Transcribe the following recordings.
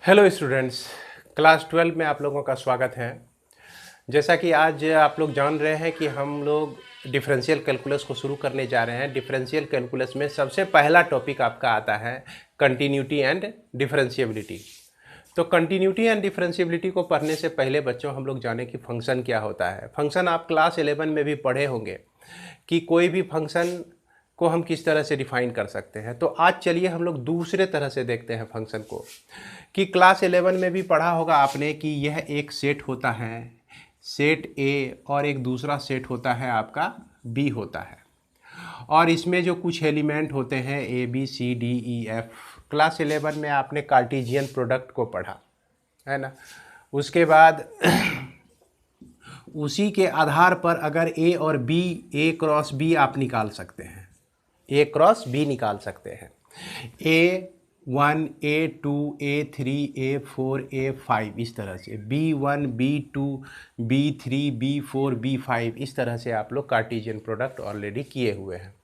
Hello students, class 12 में आप लोगों का स्वागत है। जैसा कि आज आप लोग जान रहे हैं कि हम लोग डिफरेंशियल कैलकुलस को शुरू करने जा रहे हैं। डिफरेंशियल कैलकुलस में सबसे पहला टॉपिक आपका आता है कंटिन्यूटी एंड डिफरेंशिएबिलिटी। तो कंटिन्यूटी एंड डिफरेंशिएबिलिटी को पढ़ने से पहले बच्चों हम लोग जाने कि फंक्शन क्या होता है। फंक्शन आप क्लास 11 में भी पढ़े होंगे कि कोई भी फंक्शन को हम किस तरह से डिफाइन कर सकते हैं। तो आज चलिए हम लोग दूसरे तरह से देखते हैं फंक्शन को। कि क्लास 11 में भी पढ़ा होगा आपने कि यह एक सेट होता है, सेट ए, और एक दूसरा सेट होता है आपका बी होता है, और इसमें जो कुछ एलिमेंट होते हैं A B C D E F. Class 11 में आपने कार्टेशियन प्रोडक्ट को पढ़ा है ना। उसके बाद उसी के आधार पर अगर ए और बी, ए क्रॉस बी आप निकाल सकते हैं, ए क्रॉस बी निकाल सकते हैं। A1, A2, A3, A4, A5 इस तरह से, B1, B2, B3, B4, B5 इस तरह से आप लोग कार्टेशियन प्रोडक्ट ऑलरेडी किए हुए हैं।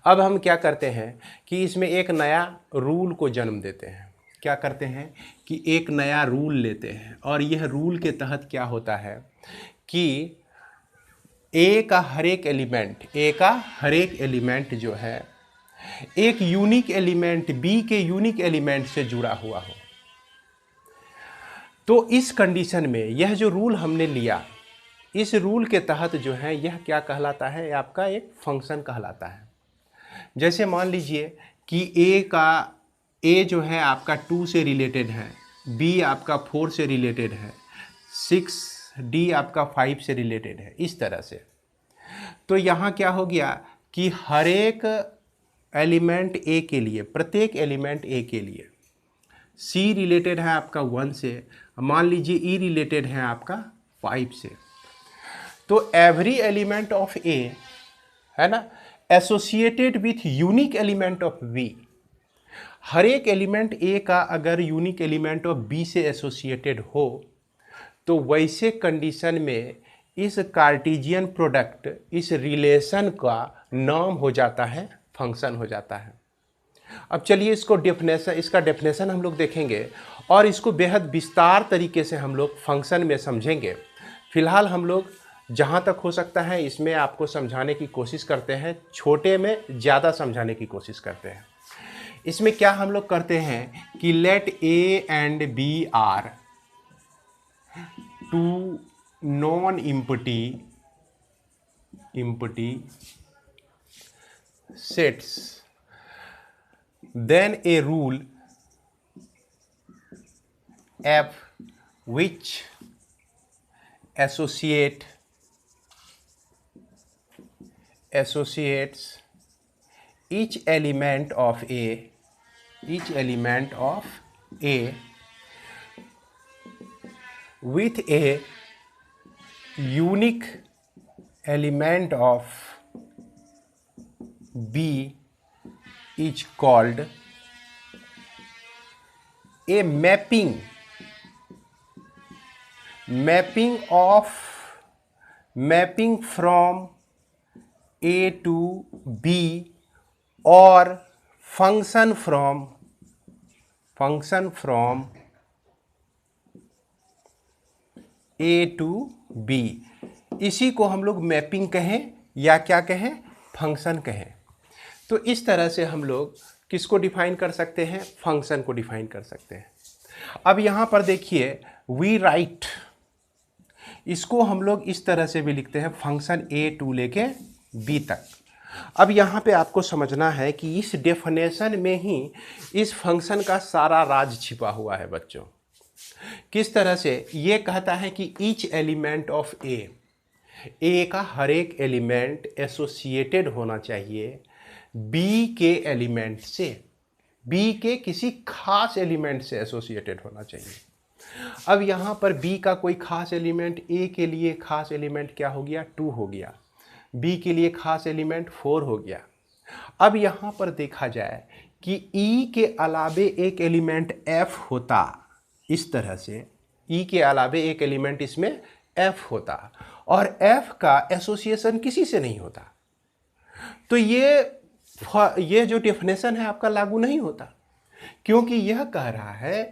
अब हम क्या करते हैं कि इसमें एक नया रूल को जन्म देते हैं। क्या करते हैं कि एक नया रूल लेते हैं, और यह रूल के तहत क्या होता है कि ए का हर एक एलिमेंट जो है एक यूनिक एलिमेंट बी के यूनिक एलिमेंट से जुड़ा हुआ हो। तो इस कंडीशन में यह जो रूल हमने लिया, इस रूल के तहत जो है यह क्या कहलाता है, आपका एक फंक्शन कहलाता है। जैसे मान लीजिए कि ए जो है आपका 2 से रिलेटेड है, बी आपका 4 से रिलेटेड है, 6 डी आपका 5 से रिलेटेड है, इस तरह से। तो यहाँ क्या हो गया कि हर एक एलिमेंट ए के लिए, प्रत्येक एलिमेंट ए के लिए सी रिलेटेड है आपका 1 से, मान लीजिए ई रिलेटेड है आपका 5 से। तो एवरी एलिमेंट ऑफ ए है ना associated with unique element of B. हर एक एलिमेंट ए का अगर यूनिक एलिमेंट ऑफ बी से एसोसिएटेड हो तो वैसे कंडीशन में इस कार्टेशियन प्रोडक्ट, इस रिलेशन का नाम हो जाता है फंक्शन हो जाता है। अब चलिए इसका डेफिनेशन हम लोग देखेंगे और इसको बेहद विस्तार तरीके से हम लोग फंक्शन में समझेंगे। फिलहाल हम लोग जहाँ तक हो सकता है इसमें आपको समझाने की कोशिश करते हैं, छोटे में ज़्यादा समझाने की कोशिश करते हैं। इसमें क्या हम लोग करते हैं कि let A and B are two non empty sets, then a rule f which associates each element of a with a unique element of B is called a mapping from A to B or function from A to B। इसी को हम लोग mapping कहें या क्या कहें, function कहें। तो इस तरह से हम लोग किसको डिफाइन कर सकते हैं, फंक्शन को डिफाइन कर सकते हैं। अब यहाँ पर देखिए वी राइट, इसको हम लोग इस तरह से भी लिखते हैं फंक्शन ए टू लेके बी तक। अब यहाँ पे आपको समझना है कि इस डेफिनेशन में ही इस फंक्शन का सारा राज छिपा हुआ है बच्चों। किस तरह से ये कहता है कि ईच एलिमेंट ऑफ ए का हर एक एलिमेंट एसोसिएटेड होना चाहिए बी के एलिमेंट से, बी के किसी खास एलिमेंट से एसोसिएटेड होना चाहिए। अब यहाँ पर बी का कोई खास एलिमेंट, ए के लिए खास एलिमेंट क्या हो गया, 2 हो गया, बी के लिए खास एलिमेंट 4 हो गया। अब यहाँ पर देखा जाए कि ई के अलावे एक एलिमेंट एफ होता, इस तरह से ई के अलावे एक एलिमेंट इसमें एफ होता, और एफ का एसोसिएशन किसी से नहीं होता, तो ये जो डेफिनेशन है आपका लागू नहीं होता। क्योंकि यह कह रहा है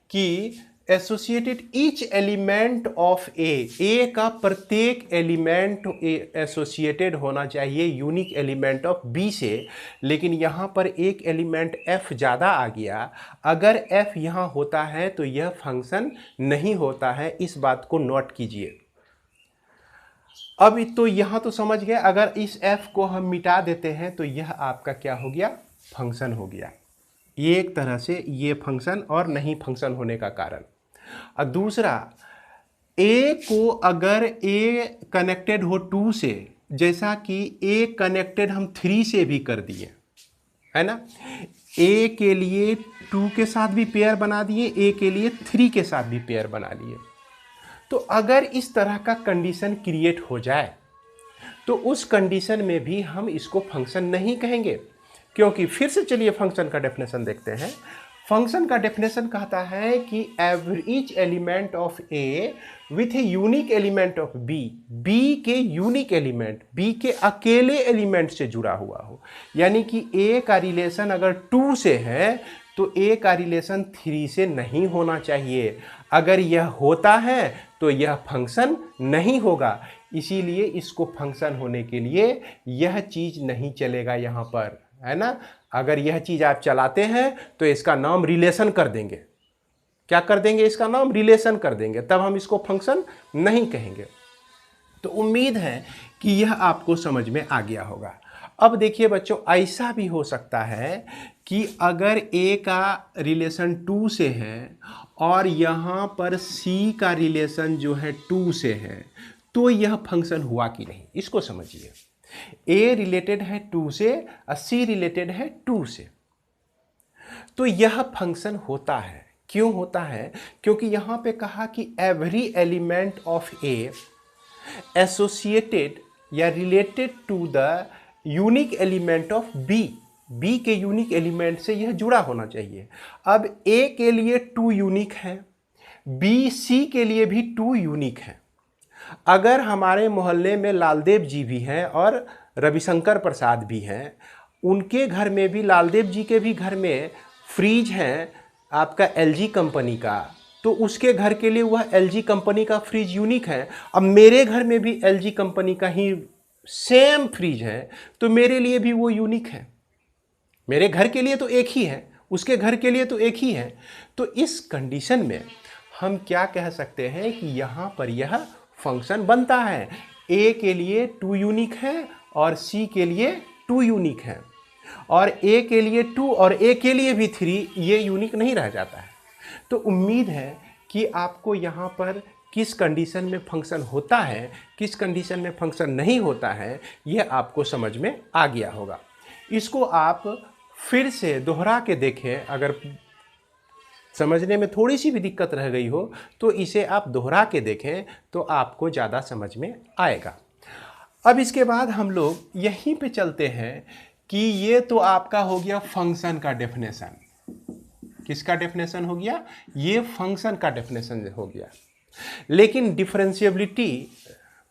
कि एसोसिएटेड ईच एलिमेंट ऑफ ए का प्रत्येक एलिमेंट एसोसिएटेड होना चाहिए यूनिक एलिमेंट ऑफ बी से, लेकिन यहाँ पर एक एलिमेंट एफ ज़्यादा आ गया। अगर एफ यहाँ होता है तो यह फंक्शन नहीं होता है, इस बात को नोट कीजिए। अब तो यहाँ तो समझ गए, अगर इस एफ को हम मिटा देते हैं तो यह आपका क्या हो गया, फंक्शन हो गया। ये एक तरह से ये फंक्शन और नहीं फंक्शन होने का कारण। और दूसरा, ए को अगर ए कनेक्टेड हो 2 से, जैसा कि ए कनेक्टेड हम 3 से भी कर दिए, है ना, ए के लिए 2 के साथ भी पेयर बना दिए, ए के लिए 3 के साथ भी पेयर बना लिए। तो अगर इस तरह का कंडीशन क्रिएट हो जाए तो उस कंडीशन में भी हम इसको फंक्शन नहीं कहेंगे, क्योंकि फिर से चलिए फंक्शन का डेफिनेशन देखते हैं। फंक्शन का डेफिनेशन कहता है कि each element of A with a unique element of B, B के यूनिक एलिमेंट, बी के अकेले एलिमेंट से जुड़ा हुआ हो। यानी कि ए का रिलेशन अगर 2 से है तो ए का रिलेशन 3 से नहीं होना चाहिए। अगर यह होता है तो यह फंक्शन नहीं होगा। इसीलिए इसको फंक्शन होने के लिए यह चीज़ नहीं चलेगा यहाँ पर, है ना। अगर यह चीज़ आप चलाते हैं तो इसका नाम रिलेशन कर देंगे। क्या कर देंगे, इसका नाम रिलेशन कर देंगे, तब हम इसको फंक्शन नहीं कहेंगे। तो उम्मीद है कि यह आपको समझ में आ गया होगा। अब देखिए बच्चों, ऐसा भी हो सकता है कि अगर ए का रिलेशन 2 से है और यहाँ पर सी का रिलेशन जो है 2 से है, तो यह फंक्शन हुआ कि नहीं, इसको समझिए। ए रिलेटेड है 2 से और सी रिलेटेड है 2 से, तो यह फंक्शन होता है। क्यों होता है? क्योंकि यहाँ पे कहा कि every element of A associated या related to the unique element of B, B के यूनिक एलिमेंट से यह जुड़ा होना चाहिए। अब ए के लिए 2 यूनिक है, बी सी के लिए भी 2 यूनिक है। अगर हमारे मोहल्ले में लालदेव जी भी हैं और रविशंकर प्रसाद भी हैं, उनके घर में भी, लालदेव जी के भी घर में फ्रिज है आपका एलजी कंपनी का, तो उसके घर के लिए वह एलजी कंपनी का फ्रिज यूनिक है। अब मेरे घर में भी एलजी कंपनी का ही सेम फ्रिज है, तो मेरे लिए भी वो यूनिक है। मेरे घर के लिए तो एक ही है, उसके घर के लिए तो एक ही है। तो इस कंडीशन में हम क्या कह सकते हैं कि यहाँ पर यह फंक्शन बनता है। ए के लिए 2 यूनिक है और सी के लिए 2 यूनिक है, और ए के लिए 2 और ए के लिए भी 3, ये यूनिक नहीं रह जाता है। तो उम्मीद है कि आपको यहाँ पर किस कंडीशन में फंक्शन होता है, किस कंडीशन में फंक्शन नहीं होता है, यह आपको समझ में आ गया होगा। इसको आप फिर से दोहरा के देखें, अगर समझने में थोड़ी सी भी दिक्कत रह गई हो तो इसे आप दोहरा के देखें तो आपको ज़्यादा समझ में आएगा। अब इसके बाद हम लोग यहीं पे चलते हैं कि ये तो आपका हो गया फंक्शन का डेफिनेशन। किसका डेफिनेशन हो गया? ये फंक्शन का डेफिनेशन हो गया। लेकिन डिफरेंशिएबिलिटी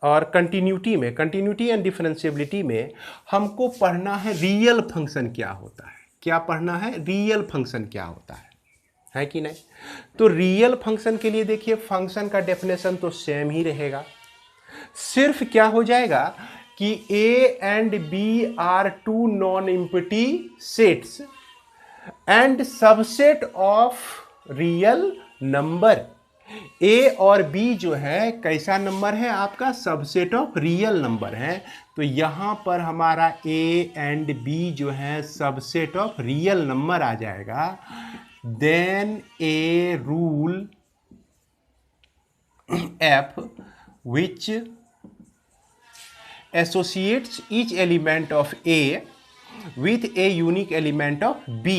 और कंटिन्यूटी में, कंटिन्यूटी एंड डिफरेंशिएबिलिटी में हमको पढ़ना है रियल फंक्शन क्या होता है। क्या पढ़ना है? रियल फंक्शन क्या होता है कि नहीं? तो रियल फंक्शन के लिए देखिए, फंक्शन का डेफिनेशन तो सेम ही रहेगा। सिर्फ क्या हो जाएगा कि A and B are 2 non empty sets and subset of real number. A और बी जो है कैसा नंबर है आपका? सबसेट ऑफ रियल नंबर है। तो यहां पर हमारा ए एंड बी जो है सबसेट ऑफ रियल नंबर आ जाएगा। Then a rule F which associates each element of A with a unique element of B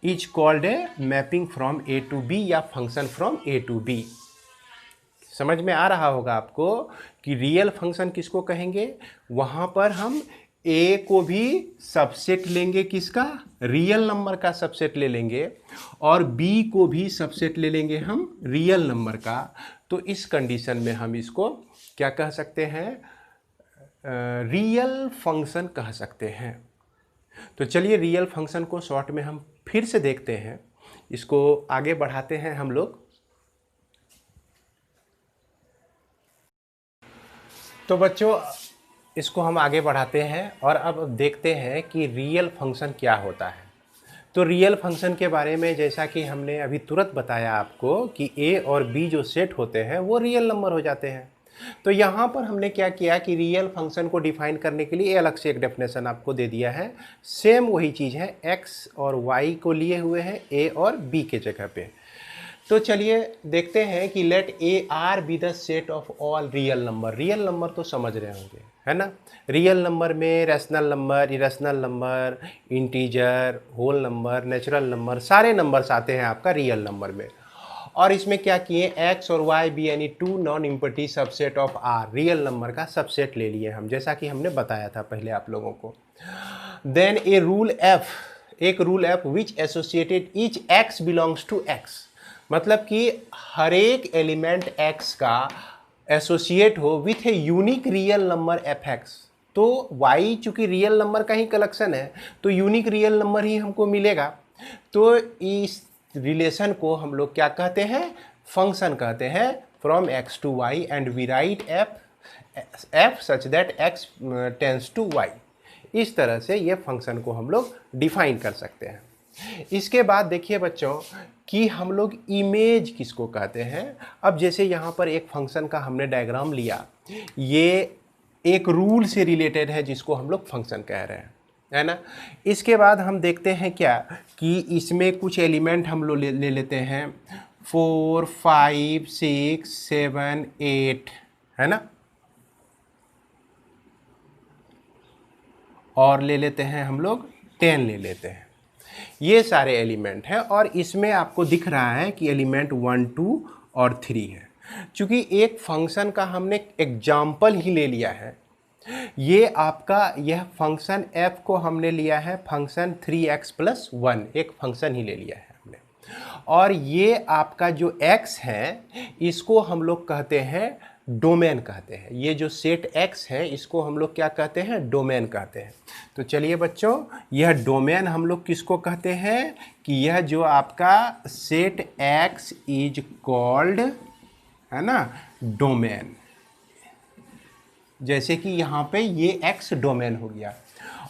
is called a mapping from A to B या function from A to B। समझ में आ रहा होगा आपको कि real function किसको कहेंगे? वहाँ पर हम A को भी सबसेट लेंगे, किसका? रियल नंबर का सबसेट ले लेंगे, और B को भी सबसेट ले लेंगे हम रियल नंबर का। तो इस कंडीशन में हम इसको क्या कह सकते हैं? रियल फंक्शन कह सकते हैं। तो चलिए रियल फंक्शन को शॉर्ट में हम फिर से देखते हैं इसको आगे बढ़ाते हैं हम लोग। तो बच्चों इसको हम आगे बढ़ाते हैं और अब देखते हैं कि रियल फंक्शन क्या होता है। तो रियल फंक्शन के बारे में जैसा कि हमने अभी तुरंत बताया आपको कि ए और बी जो सेट होते हैं वो रियल नंबर हो जाते हैं। तो यहाँ पर हमने क्या किया कि रियल फंक्शन को डिफाइन करने के लिए अलग से एक डेफिनेशन आपको दे दिया है। सेम वही चीज़ है, एक्स और वाई को लिए हुए हैं ए और बी के जगह पे। तो चलिए देखते हैं कि let A R be the set of all real number. Real number तो समझ रहे होंगे, है ना। रियल नंबर में rational number, irrational number, integer, whole number, natural number, सारे नंबर्स आते हैं आपका रियल नंबर में। और इसमें क्या किए, एक्स और वाई बी यानी two non empty subset of R, real number का सबसेट ले लिए हम, जैसा कि हमने बताया था पहले आप लोगों को। देन ए रूल एफ, एक rule F which associated each X belongs to X, मतलब कि हर एक एलिमेंट x का एसोसिएट हो with a unique real number F X. तो y चूँकि रियल नंबर का ही कलेक्शन है तो यूनिक रियल नंबर ही हमको मिलेगा। तो इस रिलेशन को हम लोग क्या कहते हैं, फंक्शन कहते हैं from x to y and we write f such that x tends to y। इस तरह से ये फंक्शन को हम लोग डिफाइन कर सकते हैं। इसके बाद देखिए बच्चों कि हम लोग इमेज किसको कहते हैं। अब जैसे यहाँ पर एक फंक्शन का हमने डायग्राम लिया, ये एक रूल से रिलेटेड है जिसको हम लोग फंक्शन कह रहे हैं, है ना। इसके बाद हम देखते हैं क्या कि इसमें कुछ एलिमेंट हम लोग ले लेते हैं 4, 5, 6, 7, 8, है ना, और ले लेते हैं हम लोग 10 ले लेते हैं। ये सारे एलिमेंट हैं और इसमें आपको दिख रहा है कि एलिमेंट 1, 2 और 3 है। चूँकि एक फंक्शन का हमने एग्जाम्पल ही ले लिया है, ये आपका यह फंक्शन f को हमने लिया है फंक्शन 3x + 1, एक फंक्शन ही ले लिया है हमने। और ये आपका जो x है इसको हम लोग कहते हैं डोमेन कहते हैं। ये जो सेट x है इसको हम लोग क्या कहते हैं, डोमेन कहते हैं। तो चलिए बच्चों यह डोमेन हम लोग किसको कहते हैं कि यह जो आपका सेट x इज कॉल्ड, है ना, डोमेन। जैसे कि यहाँ पे ये x डोमेन हो गया।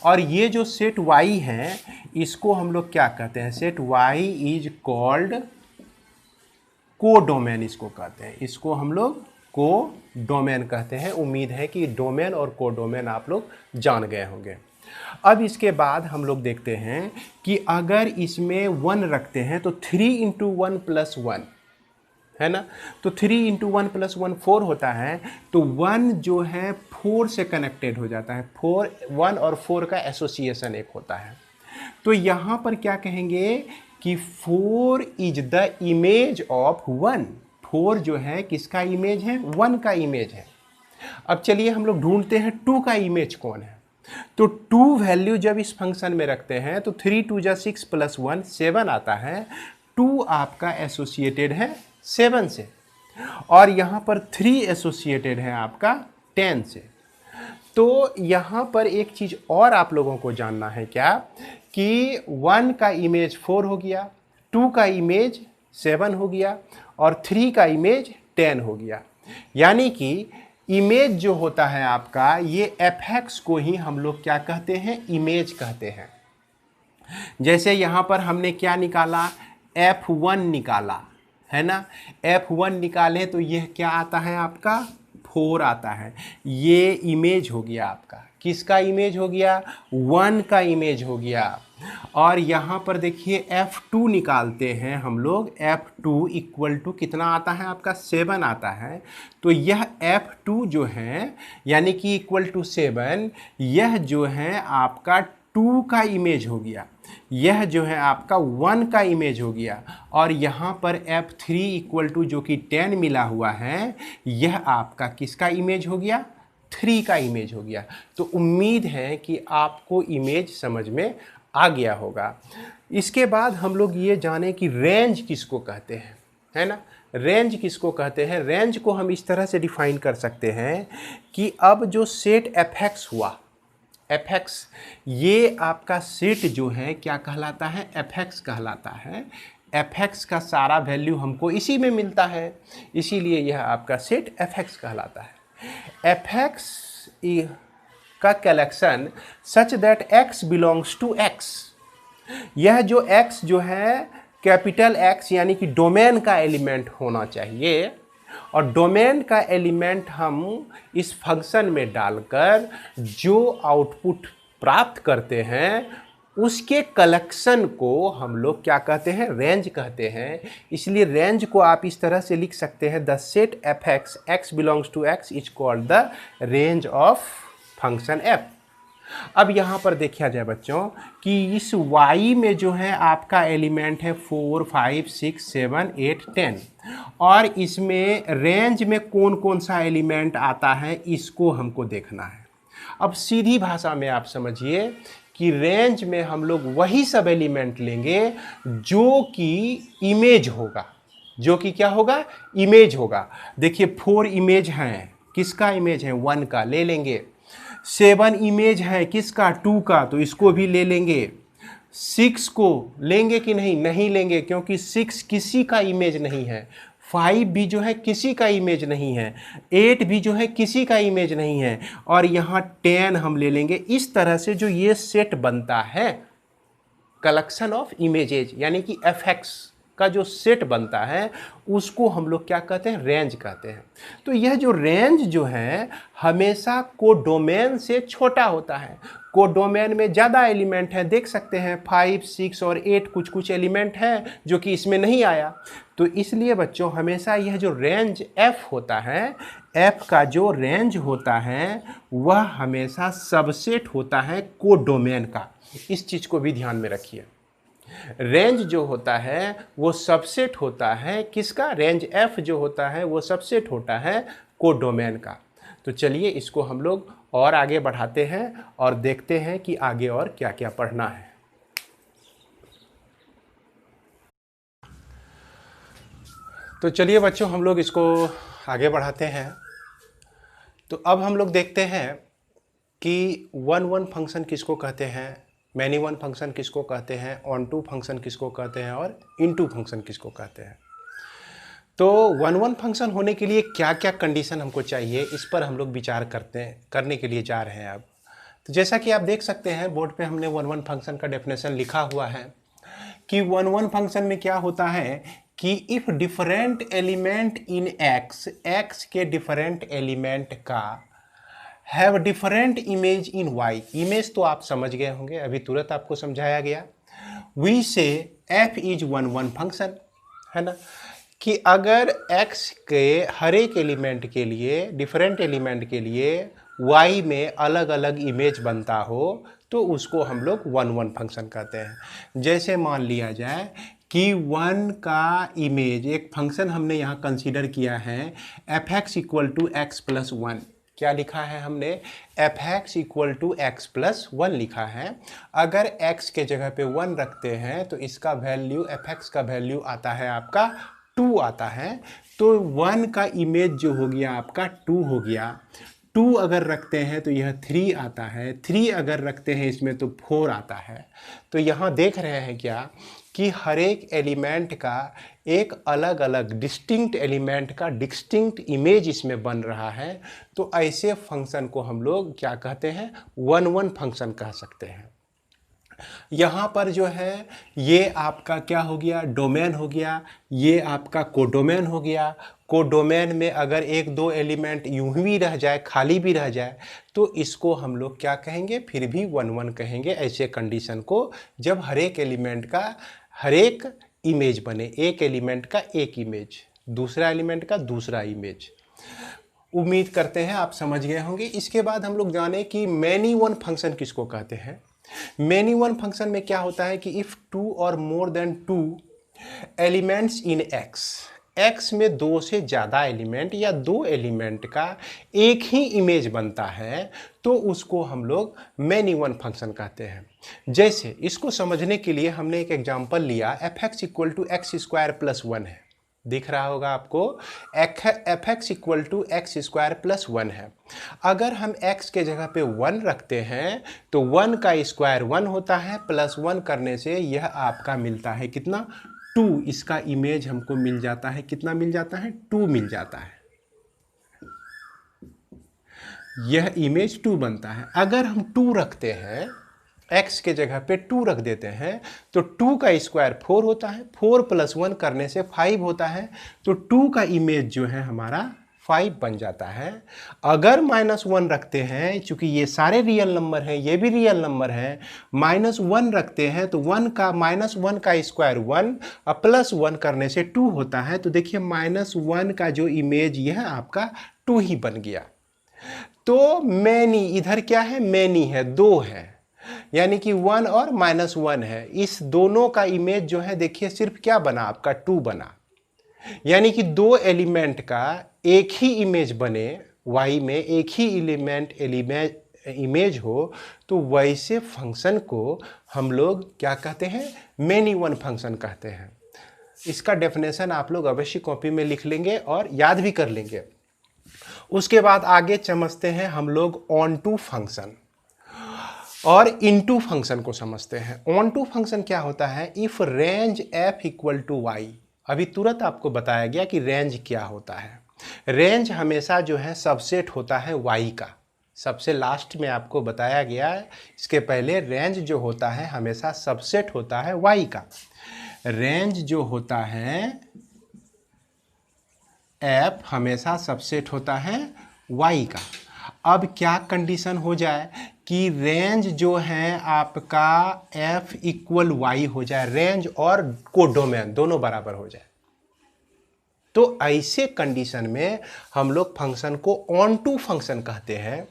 और ये जो सेट y है इसको हम लोग क्या कहते हैं, सेट y इज कॉल्ड को डोमेन, इसको कहते हैं। इसको हम लोग को डोमेन कहते हैं। उम्मीद है कि डोमेन और को डोमेन आप लोग जान गए होंगे। अब इसके बाद हम लोग देखते हैं कि अगर इसमें 1 रखते हैं तो 3 × 1 + 1, है ना। तो 3 × 1 + 1 4 होता है। तो 1 जो है 4 से कनेक्टेड हो जाता है। 1 और 4 का एसोसिएशन एक होता है। तो यहाँ पर क्या कहेंगे कि 4 इज द इमेज ऑफ 1। 4 जो है किसका इमेज है, 1 का इमेज है। अब चलिए हम लोग ढूंढते हैं 2 का इमेज कौन है। तो 2 वैल्यू जब इस फंक्शन में रखते हैं तो 3 × 2 = 6 + 1 7 आता है। 2 आपका एसोसिएटेड है 7 से और यहाँ पर 3 एसोसिएटेड है आपका 10 से। तो यहाँ पर एक चीज़ और आप लोगों को जानना है क्या कि 1 का इमेज 4 हो गया, 2 का इमेज 7 हो गया और 3 का इमेज 10 हो गया। यानी कि इमेज जो होता है आपका ये f(x) को ही हम लोग क्या कहते हैं, इमेज कहते हैं। जैसे यहाँ पर हमने क्या निकाला, f1 निकाला, है ना। f1 निकाले तो यह क्या आता है आपका 4 आता है। ये इमेज हो गया आपका, किसका इमेज हो गया, 1 का इमेज हो गया। और यहाँ पर देखिए f2 निकालते हैं हम लोग। f2 = कितना आता है आपका 7 आता है। तो यह f2 जो है यानी कि =7, यह जो है आपका 2 का इमेज हो गया। यह जो है आपका 1 का इमेज हो गया। और यहाँ पर f3 जो कि 10 मिला हुआ है, यह आपका किसका इमेज हो गया, 3 का इमेज हो गया। तो उम्मीद है कि आपको इमेज समझ में आ गया होगा। इसके बाद हम लोग ये जाने कि रेंज किसको कहते हैं, है ना। रेंज किसको कहते हैं, रेंज को हम इस तरह से डिफाइन कर सकते हैं कि अब जो सेट f(x) हुआ, f(x) ये आपका सेट जो है क्या कहलाता है, f(x) कहलाता है। fx का सारा वैल्यू हमको इसी में मिलता है, इसीलिए यह आपका सेट fx कहलाता है। fx का collection such that x belongs to x, यह जो x जो है कैपिटल X यानी कि डोमेन का एलिमेंट होना चाहिए, और डोमेन का एलिमेंट हम इस फंक्शन में डालकर जो आउटपुट प्राप्त करते हैं उसके कलेक्शन को हम लोग क्या कहते हैं, रेंज कहते हैं। इसलिए रेंज को आप इस तरह से लिख सकते हैं, the set fx x belongs to x is called the range of function f। अब यहाँ पर देखा जाए बच्चों कि इस y में जो है आपका एलिमेंट है 4, 5, 6, 7, 8, 10, और इसमें रेंज में कौन कौन सा एलिमेंट आता है इसको हमको देखना है। अब सीधी भाषा में आप समझिए कि रेंज में हम लोग वही सब एलिमेंट लेंगे जो कि इमेज होगा, जो कि क्या होगा, इमेज होगा। देखिए 4 इमेज हैं, किसका इमेज है, 1 का, ले लेंगे। 7 इमेज है किसका, 2 का, तो इसको भी ले लेंगे। 6 को लेंगे कि नहीं, नहीं लेंगे, क्योंकि 6 किसी का इमेज नहीं है। 5 भी जो है किसी का इमेज नहीं है। 8 भी जो है किसी का इमेज नहीं है, और यहाँ 10 हम ले लेंगे। इस तरह से जो ये सेट बनता है कलेक्शन ऑफ इमेजेज यानी कि fx का जो सेट बनता है उसको हम लोग क्या कहते हैं, रेंज कहते हैं। तो यह जो रेंज जो है हमेशा कोडोमेन से छोटा होता है। कोडोमेन में ज़्यादा एलिमेंट हैं, देख सकते हैं 5, 6 और 8 कुछ कुछ एलिमेंट हैं जो कि इसमें नहीं आया। तो इसलिए बच्चों हमेशा यह जो रेंज f होता है, f का जो रेंज होता है वह हमेशा सबसेट होता है कोडोमेन का। इस चीज़ को भी ध्यान में रखिए। रेंज जो होता है वो सबसेट होता है किसका, रेंज f जो होता है वो सबसेट होता है कोडोमेन का। तो चलिए इसको हम लोग और आगे बढ़ाते हैं और देखते हैं कि आगे और क्या क्या पढ़ना है। तो चलिए बच्चों हम लोग इसको आगे बढ़ाते हैं। तो अब हम लोग देखते हैं कि 1-1 फंक्शन किसको कहते हैं, मैनी वन फंक्शन किसको कहते हैं, ऑन टू फंक्शन किसको कहते हैं, और इनटू फंक्शन किसको कहते हैं। तो 1-1 फंक्शन होने के लिए क्या क्या कंडीशन हमको चाहिए इस पर हम लोग विचार करने के लिए जा रहे हैं अब। तो जैसा कि आप देख सकते हैं बोर्ड पे हमने 1-1 फंक्शन का डेफिनेशन लिखा हुआ है कि 1-1 फंक्शन में क्या होता है कि if different element in x के डिफरेंट एलिमेंट का have different image in y, image तो आप समझ गए होंगे, अभी तुरंत आपको समझाया गया। वी से f इज 1-1 फंक्शन, है ना, कि अगर x के हर एक एलिमेंट के लिए, डिफरेंट एलिमेंट के लिए y में अलग अलग इमेज बनता हो तो उसको हम लोग 1-1 फंक्शन कहते हैं। जैसे मान लिया जाए कि 1 का इमेज, एक फंक्शन हमने यहाँ कंसीडर किया है fx equal to x plus 1। क्या लिखा है हमने, fx equal to x plus 1 लिखा है। अगर x के जगह पे 1 रखते हैं तो इसका वैल्यू, fx का वैल्यू आता है आपका 2 आता है। तो 1 का इमेज जो हो गया आपका 2 हो गया। 2 अगर रखते हैं तो यह 3 आता है। 3 अगर रखते हैं इसमें तो 4 आता है। तो यहाँ देख रहे हैं क्या कि हर एक एलिमेंट का एक अलग अलग डिस्टिंक्ट एलिमेंट का डिस्टिंक्ट इमेज इसमें बन रहा है। तो ऐसे फंक्शन को हम लोग क्या कहते हैं, 1-1 फंक्शन कह सकते हैं। यहाँ पर जो है ये आपका क्या हो गया, डोमेन हो गया, ये आपका कोडोमेन हो गया। कोडोमेन में अगर 1-2 एलिमेंट यूं ही रह जाए, खाली भी रह जाए, तो इसको हम लोग क्या कहेंगे, फिर भी 1-1 कहेंगे ऐसे कंडीशन को, जब हर एक एलिमेंट का हर एक इमेज बने, एक एलिमेंट का एक इमेज, दूसरा एलिमेंट का दूसरा इमेज। उम्मीद करते हैं आप समझ गए होंगे। इसके बाद हम लोग जाने कि मैनी वन फंक्शन किसको कहते हैं। मैनी वन फंक्शन में क्या होता है कि इफ़ 2 और more than 2 elements in x में 2 से ज़्यादा एलिमेंट या 2 एलिमेंट का एक ही इमेज बनता है तो उसको हम लोग मैनी वन फंक्शन कहते हैं। जैसे इसको समझने के लिए हमने एक एग्जांपल लिया, fx equal to X square plus 1 है, दिख रहा होगा आपको, fx equal to X square plus 1 है। अगर हम x के जगह पे 1 रखते हैं तो 1 का स्क्वायर 1 होता है, प्लस 1 करने से यह आपका मिलता है कितना, 2 2 इसका इमेज हमको मिल जाता है। कितना मिल जाता है? 2 मिल जाता है। यह इमेज 2 बनता है। अगर हम 2 रखते हैं, x के जगह पे 2 रख देते हैं, तो 2 का स्क्वायर 4 होता है। 4 + 1 करने से 5 होता है। तो 2 का इमेज जो है हमारा 5 बन जाता है। अगर -1 रखते हैं, चूंकि ये सारे रियल नंबर हैं, ये भी रियल नंबर है, -1 रखते हैं तो -1 का स्क्वायर 1 और +1 करने से 2 होता है। तो देखिए -1 का जो इमेज यह आपका 2 ही बन गया। तो मैनी इधर क्या है? मैनी है, 2 है, यानी कि 1 और -1 है। इस दोनों का इमेज जो है देखिए सिर्फ क्या बना आपका? 2 बना। यानी कि 2 एलिमेंट का एक ही इमेज बने, y में एक ही इमेज हो, तो वैसे फंक्शन को हम लोग क्या कहते हैं? मैनी वन फंक्शन कहते हैं। इसका डेफिनेशन आप लोग अवश्य कॉपी में लिख लेंगे और याद भी कर लेंगे। उसके बाद आगे समझते हैं हम लोग ऑन टू फंक्शन और इनटू फंक्शन को समझते हैं। ऑन टू फंक्शन क्या होता है? If range f = y। अभी तुरंत आपको बताया गया कि रेंज क्या होता है। रेंज हमेशा जो है सबसेट होता है y का। सबसे लास्ट में आपको बताया गया है, इसके पहले रेंज जो होता है हमेशा सबसेट होता है y का। रेंज जो होता है f हमेशा सबसेट होता है y का। अब क्या कंडीशन हो जाए कि रेंज जो है आपका f = y हो जाए, रेंज और कोडोमेन दोनों बराबर हो जाए। तो ऐसे कंडीशन में हम लोग फंक्शन को ऑन टू फंक्शन कहते हैं।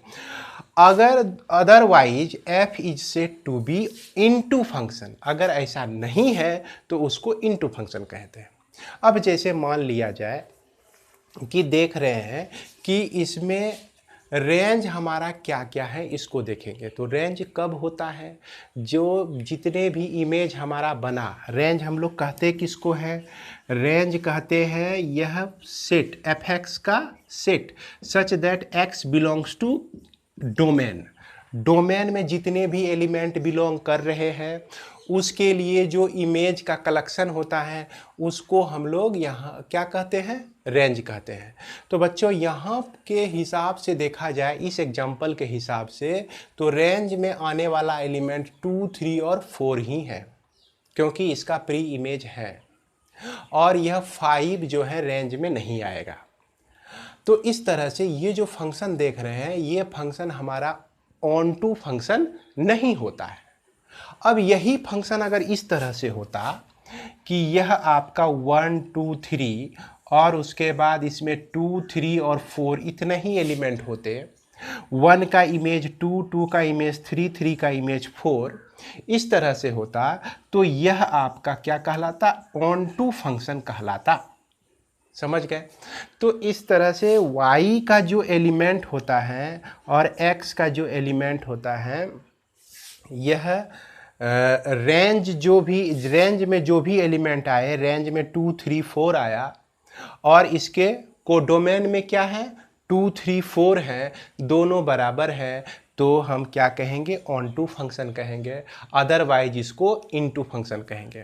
अगर otherwise f is set to be into function, अगर ऐसा नहीं है तो उसको इनटू फंक्शन कहते हैं। अब जैसे मान लिया जाए कि देख रहे हैं कि इसमें रेंज हमारा क्या क्या है, इसको देखेंगे। तो रेंज कब होता है? जो जितने भी इमेज हमारा बना, रेंज हम लोग कहते किसको है? रेंज कहते हैं यह सेट fx का set such that x belongs to domain. Domain में जितने भी एलिमेंट बिलोंग कर रहे हैं उसके लिए जो इमेज का कलेक्शन होता है उसको हम लोग यहाँ क्या कहते हैं? रेंज कहते हैं। तो बच्चों यहाँ के हिसाब से देखा जाए, इस एग्जांपल के हिसाब से, तो रेंज में आने वाला एलिमेंट 2, 3 और 4 ही है, क्योंकि इसका प्री इमेज है और यह 5 जो है रेंज में नहीं आएगा। तो इस तरह से ये जो फंक्शन देख रहे हैं ये फंक्शन हमारा ऑन टू फंक्शन नहीं होता है। अब यही फंक्शन अगर इस तरह से होता कि यह आपका 1, 2, 3 और उसके बाद इसमें 2, 3 और 4 इतने ही एलिमेंट होते, 1 का इमेज 2, 2 का इमेज 3, 3 का इमेज 4, इस तरह से होता, तो यह आपका क्या कहलाता? ऑन टू फंक्शन कहलाता। समझ गए? तो इस तरह से y का जो एलिमेंट होता है और x का जो एलिमेंट होता है, यह रेंज में जो भी एलिमेंट आए, रेंज में 2, 3, 4 आया और इसके कोडोमेन में क्या है? 2, 3, 4 है, दोनों बराबर है, तो हम क्या कहेंगे? ऑन टू फंक्शन कहेंगे। अदरवाइज इसको इनटू फंक्शन कहेंगे।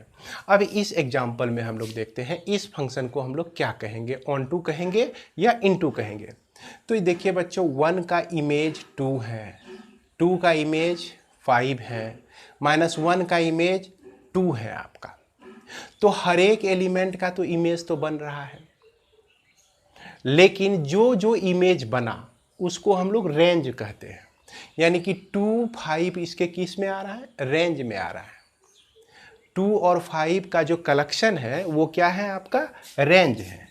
अब इस एग्जांपल में हम लोग देखते हैं इस फंक्शन को हम लोग क्या कहेंगे? ऑन टू कहेंगे या इनटू कहेंगे? तो देखिए बच्चों, 1 का इमेज 2 है, 2 का इमेज 5 है, -1 का इमेज 2 है आपका। तो हर एक एलिमेंट का तो इमेज तो बन रहा है, लेकिन जो इमेज बना उसको हम लोग रेंज कहते हैं। यानी कि 2, 5 इसके किस में आ रहा है? रेंज में आ रहा है। 2 और 5 का जो कलेक्शन है वो क्या है आपका? रेंज है।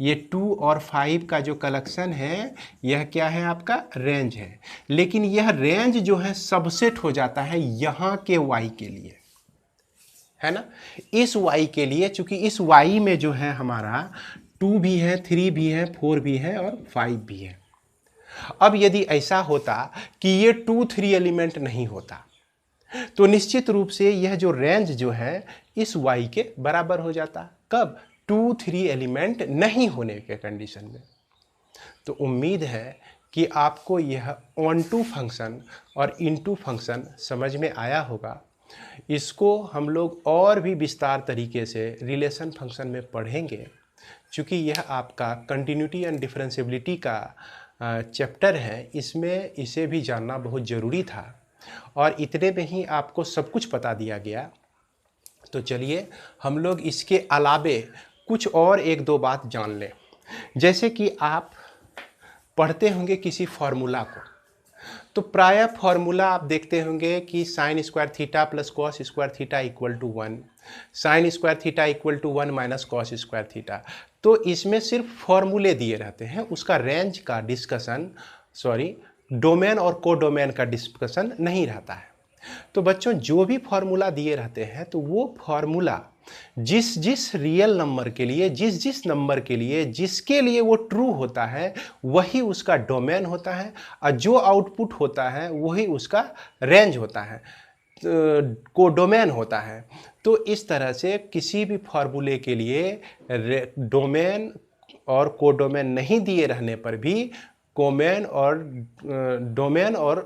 ये 2 और 5 का जो कलेक्शन है यह क्या है आपका? रेंज है। लेकिन यह रेंज जो है सबसेट हो जाता है यहाँ के y के लिए, है ना? इस y के लिए, चूंकि इस y में जो है हमारा 2 भी है, 3 भी है, 4 भी है और 5 भी है। अब यदि ऐसा होता कि ये 2, 3 एलिमेंट नहीं होता, तो निश्चित रूप से यह जो रेंज जो है इस y के बराबर हो जाता। कब? 2, 3 एलिमेंट नहीं होने के कंडीशन में। तो उम्मीद है कि आपको यह ऑन टू फंक्शन और इनटू फंक्शन समझ में आया होगा। इसको हम लोग और भी विस्तार तरीके से रिलेशन फंक्शन में पढ़ेंगे, चूँकि यह आपका कंटिन्यूटी एंड डिफरेंशिएबिलिटी का चैप्टर है, इसमें इसे भी जानना बहुत ज़रूरी था और इतने में ही आपको सब कुछ बता दिया गया। तो चलिए हम लोग इसके अलावे कुछ और एक दो बात जान लें। जैसे कि आप पढ़ते होंगे किसी फार्मूला को, तो प्रायः फार्मूला आप देखते होंगे कि sine square theta plus cos square theta equal to 1, sine square theta equal to 1 minus cos square theta. तो इसमें सिर्फ फार्मूले दिए रहते हैं, उसका रेंज का डिस्कशन, डोमेन और कोडोमेन का डिस्कशन नहीं रहता है। तो बच्चों जो भी फार्मूला दिए रहते हैं तो वो फार्मूला जिस जिस रियल नंबर के लिए, जिस जिस नंबर के लिए, जिसके लिए वो ट्रू होता है वही उसका डोमेन होता है और जो आउटपुट होता है वही उसका रेंज होता है, कोडोमेन होता है। तो इस तरह से किसी भी फार्मूले के लिए डोमेन और कोडोमेन नहीं दिए रहने पर भी डोमेन और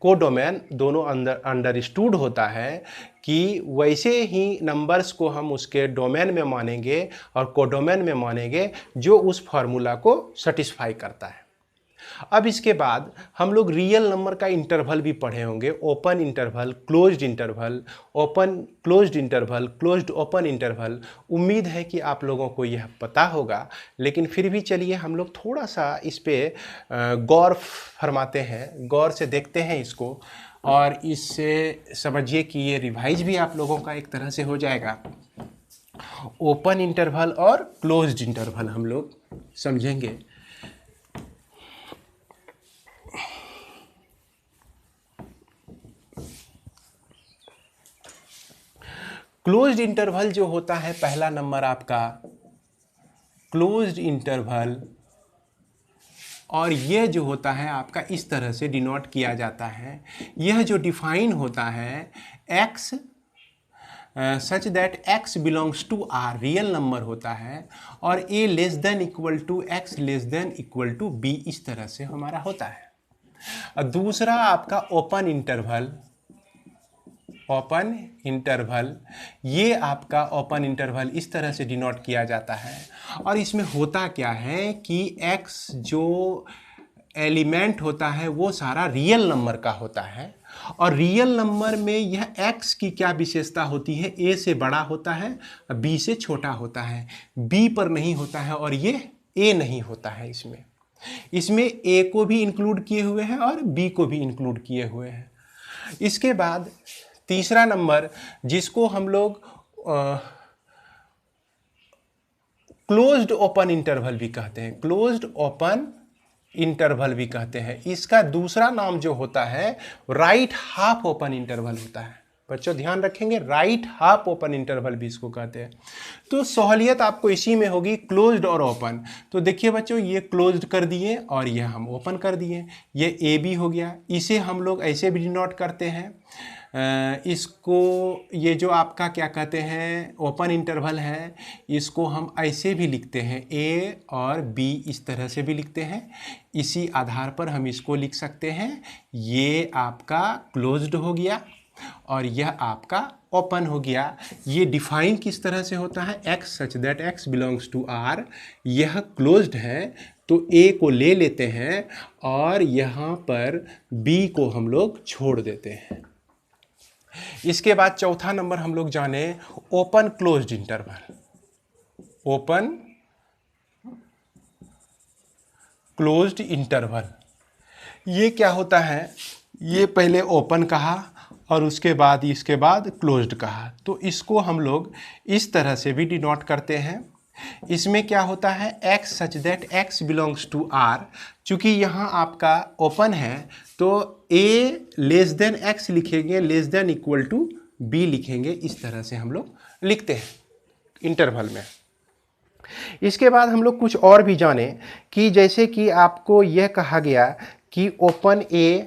कोडोमेन दोनों अंडरस्टूड होता है कि वैसे ही नंबर्स को हम उसके डोमेन में मानेंगे और कोडोमेन में मानेंगे जो उस फार्मूला को सेटिस्फाई करता है। अब इसके बाद हम लोग रियल नंबर का इंटरवल भी पढ़े होंगे, open interval, closed interval, open closed interval, closed open interval. उम्मीद है कि आप लोगों को यह पता होगा, लेकिन फिर भी चलिए हम लोग थोड़ा सा इस पे गौर फरमाते हैं, गौर से देखते हैं इसको और इससे समझिए कि ये रिवाइज भी आप लोगों का एक तरह से हो जाएगा। ओपन इंटरवल और क्लोज्ड इंटरवल हम लोग समझेंगे। क्लोज्ड इंटरवल जो होता है, पहला नंबर आपका क्लोज्ड इंटरवल, और यह जो होता है आपका इस तरह से डिनोट किया जाता है। यह जो डिफाइन होता है x such that x belongs to r, real number होता है, और a less than equal to x less than equal to b, इस तरह से हमारा होता है। और दूसरा आपका ओपन इंटरवल, ओपन इंटरवल, ये आपका ओपन इंटरवल इस तरह से डिनोट किया जाता है। और इसमें होता क्या है कि x जो एलिमेंट होता है वो सारा रियल नंबर का होता है, और रियल नंबर में यह x की क्या विशेषता होती है, a से बड़ा होता है, b से छोटा होता है, b पर नहीं होता है और ये a नहीं होता है। इसमें a को भी इंक्लूड किए हुए हैं और b को भी इंक्लूड किए हुए हैं। इसके बाद तीसरा नंबर जिसको हम लोग क्लोज्ड ओपन इंटरवल भी कहते हैं, क्लोज्ड ओपन इंटरवल भी कहते हैं, इसका दूसरा नाम जो होता है राइट हाफ ओपन इंटरवल होता है। बच्चों ध्यान रखेंगे, राइट हाफ ओपन इंटरवल भी इसको कहते हैं। तो सहूलियत आपको इसी में होगी, क्लोज्ड और ओपन। तो देखिए बच्चों, ये क्लोज्ड कर दिए और ये हम ओपन कर दिए, ये ए बी हो गया। इसे हम लोग ऐसे भी डिनोट करते हैं, इसको, ये जो आपका क्या कहते हैं ओपन इंटरवल है, इसको हम ऐसे भी लिखते हैं, ए और बी इस तरह से भी लिखते हैं। इसी आधार पर हम इसको लिख सकते हैं, ये आपका क्लोज्ड हो गया और यह आपका ओपन हो गया। ये डिफाइन किस तरह से होता है, x such that x belongs to r, यह क्लोज्ड है तो a को ले लेते हैं और यहाँ पर b को हम लोग छोड़ देते हैं। इसके बाद चौथा नंबर हम लोग जाने, open closed interval. Open closed interval ये क्या होता है, ये पहले ओपन कहा और उसके बाद इसके बाद क्लोज्ड कहा, तो इसको हम लोग इस तरह से भी डिनोट करते हैं। इसमें क्या होता है, x such that x belongs to r, चूँकि यहाँ आपका ओपन है तो a लेस देन x लिखेंगे, less than equal to b लिखेंगे, इस तरह से हम लोग लिखते हैं इंटरवल में। इसके बाद हम लोग कुछ और भी जाने कि जैसे कि आपको यह कहा गया कि ओपन a,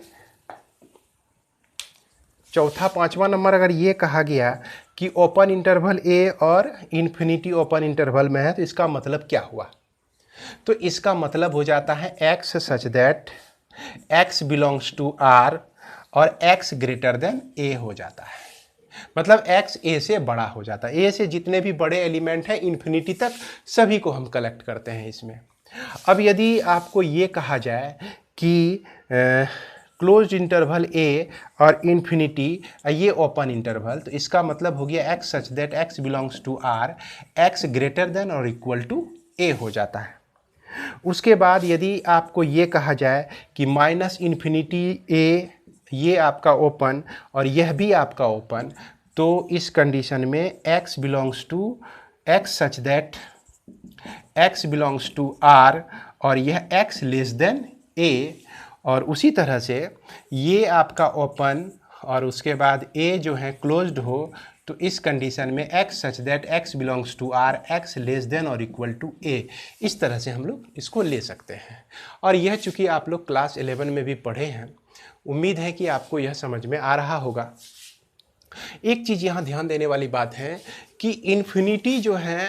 चौथा पांचवा नंबर अगर ये कहा गया कि ओपन इंटरवल ए और इन्फिनिटी ओपन इंटरवल में है, तो इसका मतलब क्या हुआ, तो इसका मतलब हो जाता है x such that x belongs to r और x ग्रेटर देन a हो जाता है। मतलब x a से बड़ा हो जाता है। a से जितने भी बड़े एलिमेंट हैं इन्फिनिटी तक सभी को हम कलेक्ट करते हैं इसमें। अब यदि आपको ये कहा जाए कि क्लोज्ड इंटरवल a और इन्फिनिटी ये ओपन इंटरवल, तो इसका मतलब हो गया x such that x belongs to r, x greater than और इक्वल टू a हो जाता है। उसके बाद यदि आपको ये कहा जाए कि माइनस इन्फिनिटी a ये आपका ओपन और यह भी आपका ओपन, तो इस कंडीशन में x belongs to x such that x belongs to r और यह x लेस देन a, और उसी तरह से ये आपका ओपन और उसके बाद a जो है क्लोज्ड हो, तो इस कंडीशन में x such that x belongs to r, x less than और इक्वल टू a, इस तरह से हम लोग इसको ले सकते हैं। और यह चूँकि आप लोग क्लास 11 में भी पढ़े हैं, उम्मीद है कि आपको यह समझ में आ रहा होगा। एक चीज़ यहाँ ध्यान देने वाली बात है कि इन्फिनिटी जो है,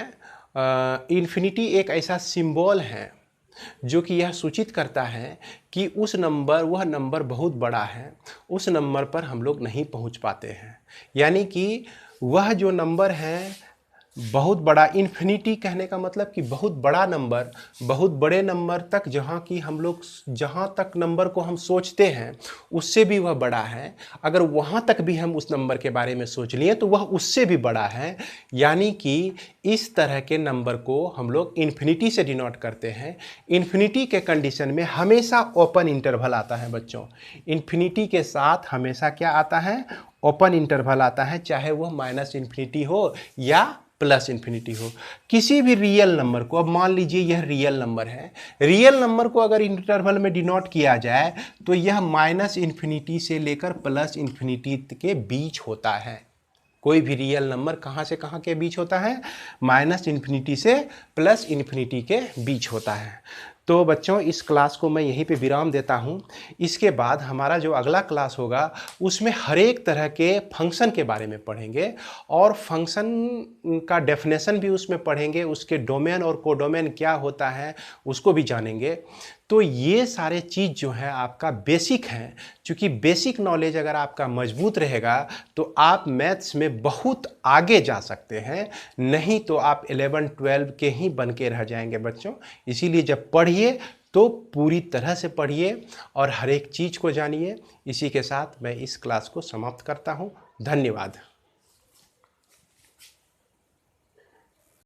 इन्फिनिटी एक ऐसा सिंबल है जो कि यह सूचित करता है कि वह नंबर बहुत बड़ा है, उस नंबर पर हम लोग नहीं पहुँच पाते हैं। यानी कि वह जो नंबर है बहुत बड़ा, इन्फिनिटी कहने का मतलब कि बहुत बड़ा नंबर, बहुत बड़े नंबर तक, जहाँ तक नंबर को हम सोचते हैं उससे भी वह बड़ा है। अगर वहाँ तक भी हम उस नंबर के बारे में सोच लिए तो वह उससे भी बड़ा है। यानी कि इस तरह के नंबर को हम लोग इन्फिनिटी से डिनोट करते हैं। इन्फिनिटी के कंडीशन में हमेशा ओपन इंटरवल आता है बच्चों। इन्फिनिटी के साथ हमेशा क्या आता है? ओपन इंटरवल आता है, चाहे वह माइनस इन्फिनिटी हो या प्लस इन्फिनिटी हो। किसी भी रियल नंबर को, अब मान लीजिए यह रियल नंबर है, रियल नंबर को अगर इंटरवल में डिनोट किया जाए तो यह माइनस इन्फिनिटी से लेकर प्लस इन्फिनिटी के बीच होता है। कोई भी रियल नंबर कहाँ से कहाँ के बीच होता है? माइनस इन्फिनिटी से प्लस इन्फिनिटी के बीच होता है। तो बच्चों इस क्लास को मैं यहीं पे विराम देता हूँ। इसके बाद हमारा जो अगला क्लास होगा उसमें हर एक तरह के फंक्शन के बारे में पढ़ेंगे और फंक्शन का डेफिनेशन भी उसमें पढ़ेंगे, उसके डोमेन और कोडोमेन क्या होता है उसको भी जानेंगे। तो ये सारे चीज़ जो है आपका बेसिक हैं। क्योंकि बेसिक नॉलेज अगर आपका मजबूत रहेगा तो आप मैथ्स में बहुत आगे जा सकते हैं, नहीं तो आप 11-12 के ही बन के रह जाएंगे बच्चों। इसीलिए जब पढ़िए तो पूरी तरह से पढ़िए और हर एक चीज़ को जानिए। इसी के साथ मैं इस क्लास को समाप्त करता हूँ। धन्यवाद।